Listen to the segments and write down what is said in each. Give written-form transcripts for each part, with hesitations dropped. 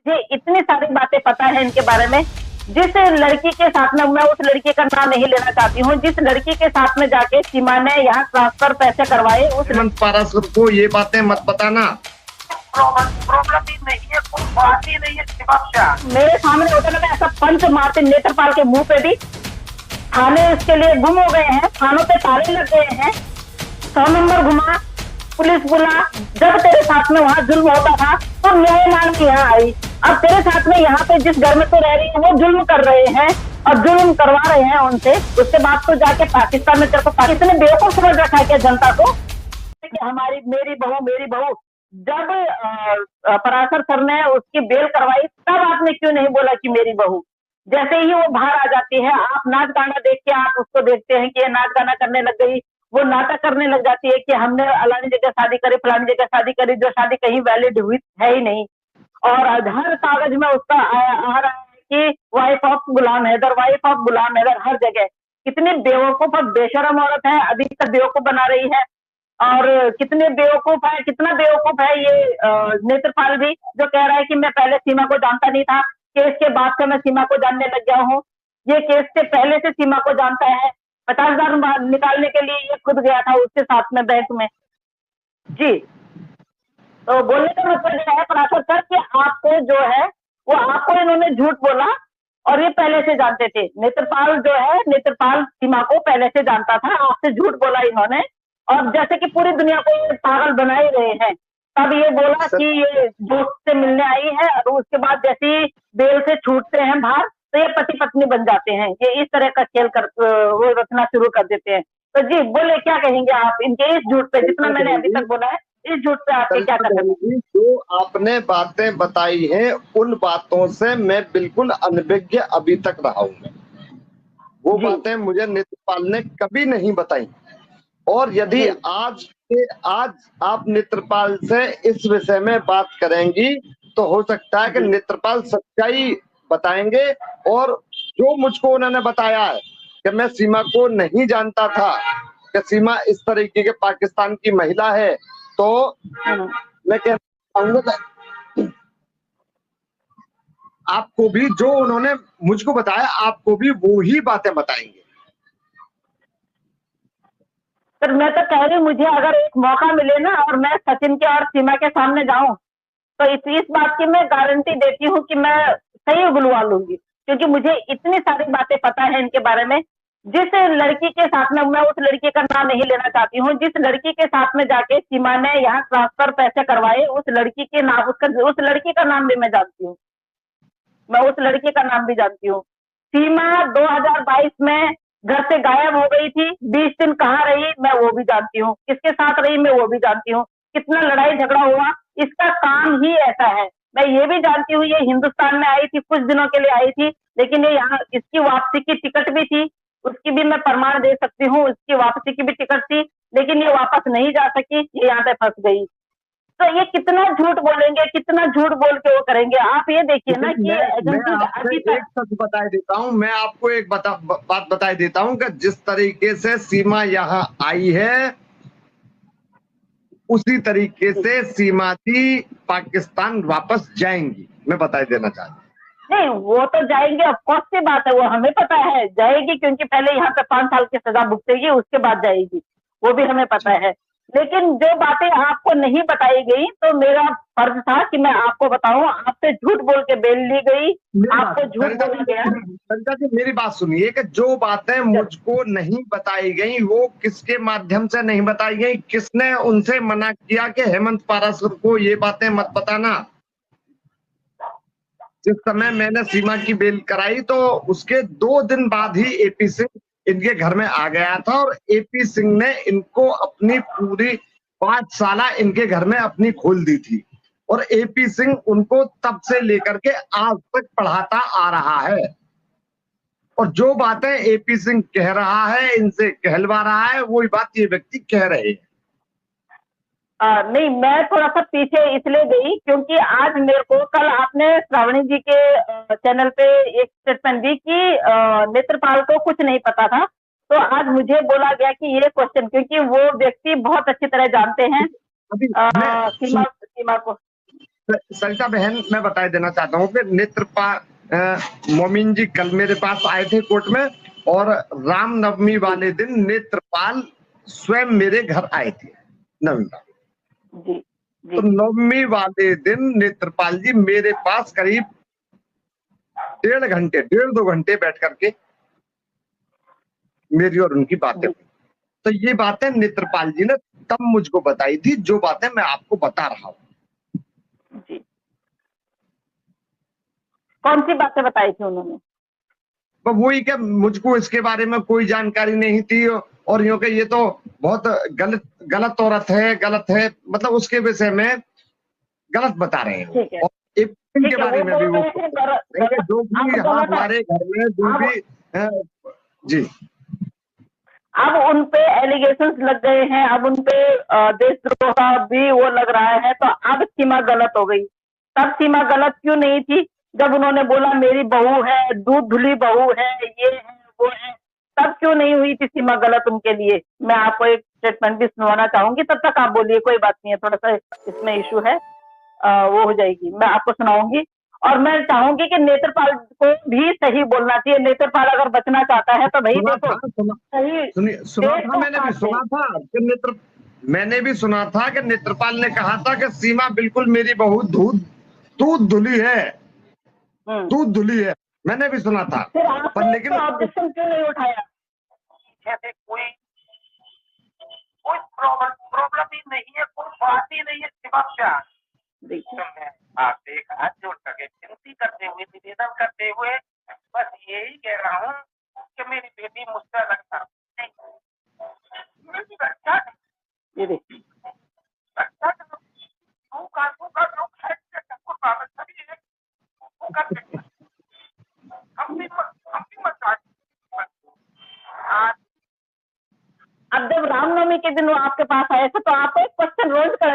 मुझे इतनी सारी बातें पता है इनके बारे में। जिस लड़की के साथ में, मैं उस लड़की का नाम नहीं लेना चाहती हूँ, जिस लड़की के साथ में जाके सीमा ने यहाँ ट्रांसफर पैसे करवाए, उस हेमंत पाराशर को ये बातें मत बताना। प्रॉब्लम ही नहीं है, कोई बात ही नहीं है समस्या। मेरे सामने होटल में ऐसा पंच मारते नेत्रपाल के मुंह पे भी। थाने इसके लिए गुम हो गए हैं, थानों पे ताले लग गए हैं, 100 नंबर घुमा, पुलिस बुला। जब तेरे साथ में वहाँ जुल्म होता था तो न्याय मान के यहाँ आई। अब तेरे साथ में यहाँ पे जिस घर में तो रह रही है वो जुल्म कर रहे हैं और जुल्म करवा रहे हैं उनसे। उसके बाद तो जाके पाकिस्तान में तेरे को पाकिस्तान ने बेवकूफ समझ रखा है क्या जनता को कि हमारी मेरी बहू। जब पराशर सर ने उसकी बेल करवाई तब आपने क्यों नहीं बोला कि मेरी बहू। जैसे ही वो बाहर आ जाती है, आप नाच गाना देख के आप उसको देखते हैं कि ये नाच गाना करने लग गई, वो नाटक करने लग जाती है कि हमने अलानी जगह शादी करी, फलानी जगह शादी करी, जो शादी कहीं वैलिड हुई है ही नहीं। और हर कागज में उसका आ रहा है कि wife of Ghulam Haidar, wife of Ghulam Haidar, हर जगह। कितनी बेवकूफ और बेशरम औरत है, अभी तक बेवकूफ बना रही है। और कितने बेवकूफ है, कितना बेवकूफ है ये नेत्रपाल भी, जो कह रहा है कि मैं पहले सीमा को जानता नहीं था, केस के बाद से मैं सीमा को जानने लग गया हूँ। ये केस से पहले से सीमा को जानता है। 50,000 निकालने के लिए ये खुद गया था उसके साथ में बैंक में जी। तो बोलने का मतलब यह है पराशर सर कि आपको जो है वो आपको इन्होंने झूठ बोला और ये पहले से जानते थे। नेत्रपाल जो है, नेत्रपाल सीमा को पहले से जानता था, आपसे झूठ बोला इन्होंने। और जैसे कि पूरी दुनिया को ये पागल बना ही रहे हैं, तब ये बोला कि ये दोस्त से मिलने आई है और उसके बाद जैसे ही बेल से छूटते हैं बाहर तो ये पति पत्नी बन जाते हैं। ये इस तरह का खेल कर वो रचना शुरू कर देते हैं। तो जी बोले, क्या कहेंगे आप इनके इस झूठ पे, जितना मैंने अभी तक बोला है, इस झूठ पे आपके क्या कर सकते हैं? जो आपने बातें बताई हैं उन बातों से मैं बिल्कुल अनभिज्ञ अभी तक रहा हूँ। वो बातें मुझे नेत्रपाल ने कभी नहीं बताई। और यदि आज आप नेत्रपाल से इस विषय में बात करेंगी तो हो सकता है कि नेत्रपाल सच्चाई बताएंगे। और जो मुझको उन्होंने बताया है कि मैं सीमा को नहीं जानता था कि सीमा इस तरीके के पाकिस्तान की महिला है, तो मैं कहना चाहूंगा आपको भी जो उन्होंने मुझको बताया, आपको भी वो ही बातें बताएंगे। सर मैं तो कह रही हूँ, मुझे अगर एक मौका मिले ना और मैं सचिन के और सीमा के सामने जाऊं तो इस बात की मैं गारंटी देती हूँ कि मैं सही बुलवा लूंगी, क्योंकि मुझे इतनी सारी बातें पता है इनके बारे में। जिस लड़की के साथ में, मैं उस लड़की का नाम नहीं लेना चाहती हूँ, जिस लड़की के साथ में जाके सीमा ने यहाँ ट्रांसफर पैसे करवाए, उस लड़की के नाम, उस लड़की का नाम भी मैं जानती हूँ। मैं उस लड़की का नाम भी जानती हूँ। सीमा 2022 में घर से गायब हो गई थी, 20 दिन कहाँ रही मैं वो भी जानती हूँ, किसके साथ रही मैं वो भी जानती हूँ, कितना लड़ाई झगड़ा हुआ। इसका काम ही ऐसा है। मैं ये भी जानती हूँ ये हिंदुस्तान में आई थी, कुछ दिनों के लिए आई थी, लेकिन ये यहाँ, इसकी वापसी की टिकट भी थी, उसकी भी मैं प्रमाण दे सकती हूँ, उसकी वापसी की भी टिकट थी, लेकिन ये वापस नहीं जा सकी, ये यहाँ पे फंस गई। तो ये कितना झूठ बोलेंगे, कितना झूठ बोल के वो करेंगे। आप ये देखिए ना कि अभी तक एक सच बता देता हूँ, मैं आपको एक बात बता देता हूँ कि जिस तरीके से सीमा यहाँ आई है उसी तरीके से सीमा जी पाकिस्तान वापस जाएंगी, मैं बता देना चाहता हूँ। नहीं, वो तो जाएंगे, ऑफकोर्स की बात है, वो हमें पता है जाएगी, क्योंकि पहले यहाँ पे 5 साल की सजा भुगतेगी, उसके बाद जाएगी, वो भी हमें पता है। लेकिन जो बातें आपको नहीं बताई गई तो मेरा फर्ज था कि मैं आपको बताऊं। आपसे झूठ बोल के बेल ली गई, आपको झूठ बोला गया। संजय जी मेरी बात सुनिए कि जो बातें मुझको नहीं बताई गई वो किसके माध्यम से नहीं बताई गई, किसने उनसे मना किया कि हेमंत पाराशर को ये बातें मत बताना। जिस समय मैंने सीमा की बेल कराई तो उसके 2 दिन बाद ही एपी सिंह इनके घर में आ गया था और एपी सिंह ने इनको अपनी पूरी 5 साला इनके घर में अपनी खोल दी थी। और एपी सिंह उनको तब से लेकर के आज तक पढ़ाता आ रहा है। और जो बातें एपी सिंह कह रहा है, इनसे कहलवा रहा है, वही बात ये व्यक्ति कह रहे हैं। नहीं, मैं थोड़ा सा पीछे इसलिए गई क्योंकि आज मेरे को, कल आपने श्रावणी जी के चैनल पे एक स्टेटमेंट दी कि नेत्रपाल को कुछ नहीं पता था, तो आज मुझे बोला गया कि ये क्वेश्चन, क्योंकि वो व्यक्ति बहुत अच्छी तरह जानते हैं सीमा को। सरिता बहन, मैं बता देना चाहता हूँ कि मोमिन जी कल मेरे पास आए थे कोर्ट में, और रामनवमी वाले दिन नेत्रपाल स्वयं मेरे घर आए थे नवमी। जी तो नवमी वाले दिन नेत्रपाल जी मेरे पास करीब 1.5 घंटे 1.5-2 घंटे बैठ करके मेरी और उनकी बातें हुई। तो ये बातें नेत्रपाल जी ने तब मुझको बताई थी, जो बातें मैं आपको बता रहा हूँ। जी, कौन सी बातें बताई थी उन्होंने? तो वही कि मुझको इसके बारे में कोई जानकारी नहीं थी, और यूं कि ये तो बहुत गलत औरत है, गलत है, मतलब उसके विषय में गलत बता रहे हैं। ठीक है, और के बारे में भी वो जो भी यहाँ हमारे घर में जो भी जी, अब उन पे एलिगेशंस लग गए हैं, अब उन पे देशद्रोह का भी वो लग रहा है, तो अब सीमा गलत हो गई। तब सीमा गलत क्यों नहीं थी? जब उन्होंने बोला मेरी बहू है, दूध धुली बहू है, ये है वो है, तब क्यों नहीं हुई थी सीमा गलत उनके लिए? मैं आपको एक स्टेटमेंट भी सुनवाना चाहूंगी, तब तक आप बोलिए, कोई बात नहीं है, थोड़ा सा इसमें इशू है, वो हो जाएगी, मैं आपको सुनाऊंगी। और मैं चाहूंगी कि नेत्रपाल को भी सही बोलना चाहिए। नेत्रपाल अगर बचना चाहता है तो भाई देखो सही सुना था, मैंने भी सुना था कि नेत्रपाल ने कहा था कि सीमा बिल्कुल मेरी बहू दूध धुली है, दूध धुली है, मैंने भी सुना था। पर लेकिन ऑब्जेक्शन क्यों नहीं उठाया? जैसे कोई प्रॉब्लम ही नहीं है, कोई बात ही नहीं है, सिवा क्या देखिए आपसे एक हाथ जोड़ करके विनती करते हुए, निवेदन करते हुए बस यही कह रहा हूँ कि मेरी बेटी मुझसे अलग था मेरी रक्षा, ये देखिए रक्षा अब जब रामनवमी के दिन वो आपके पास आए थे, तो आपको एक क्वेश्चन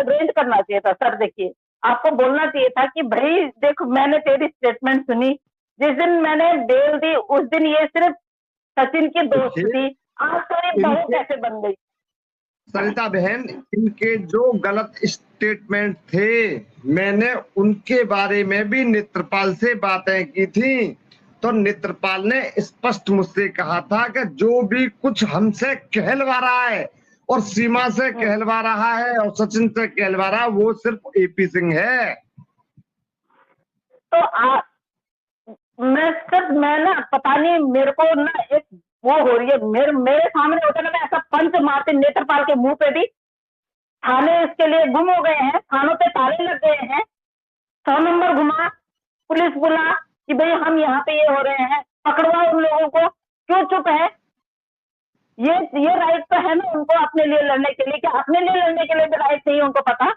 रेंज करना चाहिए था। सर देखिए, आपको बोलना चाहिए था कि भाई देखो, मैंने तेरी स्टेटमेंट सुनी, जिस दिन मैंने बेल दी उस दिन ये सिर्फ सचिन की दोस्त थी, आज तेरी बहू कैसे बन गई? सरिता बहन, इनके जो गलत स्टेटमेंट थे, मैंने उनके बारे में भी नेत्रपाल से बातें की थी। तो नेत्रपाल ने स्पष्ट मुझसे कहा था कि जो भी कुछ हमसे कहलवा रहा है और सीमा से कहलवा रहा है और सचिन से कहलवा रहा है, वो सिर्फ एपी सिंह है। तो मैं ना पता नहीं, मेरे को ना एक वो हो रही है, मेरे सामने होता ना, मैं ऐसा पंच मारती नेत्रपाल के मुंह पे भी। थाने इसके लिए गुम हो गए हैं, थानों पे ताले लग गए हैं, 100 नंबर घुमा, पुलिस बुला कि भाई हम यहाँ पे ये हो रहे हैं, पकड़वा उन लोगों को, क्यों चुप है? ये राइट तो है ना उनको अपने लिए लड़ने के लिए, कि अपने लिए लड़ने के लिए भी राइट नहीं उनको पता?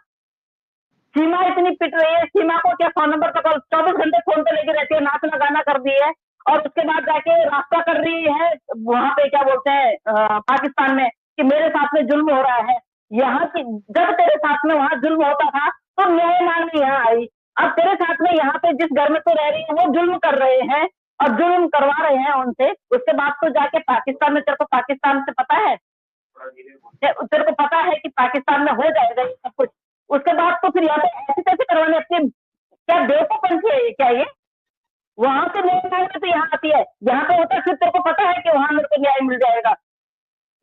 सीमा इतनी पिट रही है, सीमा को क्या 100 नंबर का 24 घंटे फोन पे लेके रहती है, नाचना गाना कर दी है, और उसके बाद जाके रास्ता कर रही है वहां पे, क्या बोलते हैं पाकिस्तान में, कि मेरे साथ में जुल्म हो रहा है। यहाँ की जब तेरे साथ में वहां जुल्म होता था तो न्याय मांगने यहाँ आई, अब तेरे साथ में यहाँ पे जिस घर में तो रह रही है वो जुल्म कर रहे हैं और जुल्म करवा रहे हैं उनसे। उसके बाद तो जाके पाकिस्तान में, तेरे को पाकिस्तान से पता है, तेरे को पता है कि पाकिस्तान में हो जाएगा ये सब कुछ, उसके बाद तो फिर यहाँ पे ऐसे कैसे करवाने अपने, क्या बेवकूफपंथी है ये? क्या ये वहां से न्याय मांगने तो यहाँ आती है, यहाँ पे होता है फिर तेरे को पता है कि वहां मेरे को न्याय मिल जाएगा?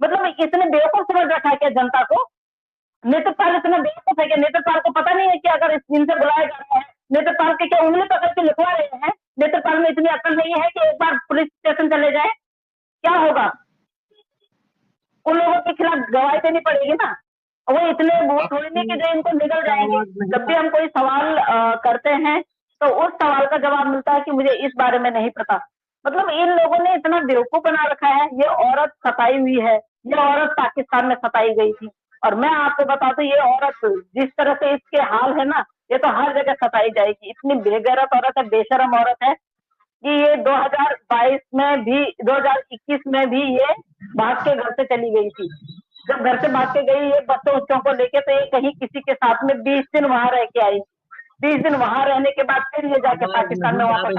मतलब इसने बेवकूफ समझ रखा है क्या जनता को? नेत्रपाल इतना बेवकूफ है कि नेत्रपाल को पता नहीं है कि अगर इनसे बुलाया जा रहा है, नेत्रपाल के क्या उंगली पकड़ के लिखवा रहे हैं? नेत्रपाल में इतनी अकल नहीं है कि एक बार पुलिस स्टेशन चले जाए? क्या होगा? उन लोगों के खिलाफ गवाही देनी पड़ेगी ना, वो इतने वो थोड़ी नहीं कि जो इनको निकल जाएंगे। जब भी हम कोई सवाल करते हैं तो उस सवाल का जवाब मिलता है कि मुझे इस बारे में नहीं पता। मतलब इन लोगों ने इतना बेवकूफ बना रखा है। ये औरत सताई हुई है, ये औरत पाकिस्तान में सताई गई थी, और मैं आपको बता दूं, ये औरत जिस तरह से इसके हाल है ना, ये तो हर जगह सताई जाएगी। इतनी बेगैरत औरत है, बेशरम औरत है कि ये 2022 में भी, 2021 में भी ये भाग के घर से चली गई थी। जब घर से भाग के गई ये बच्चों को लेके, तो ये कहीं किसी के साथ में 20 दिन वहां रह के आई। 20 दिन वहां रहने के बाद फिर ये जाके पाकिस्तान में वापस आई।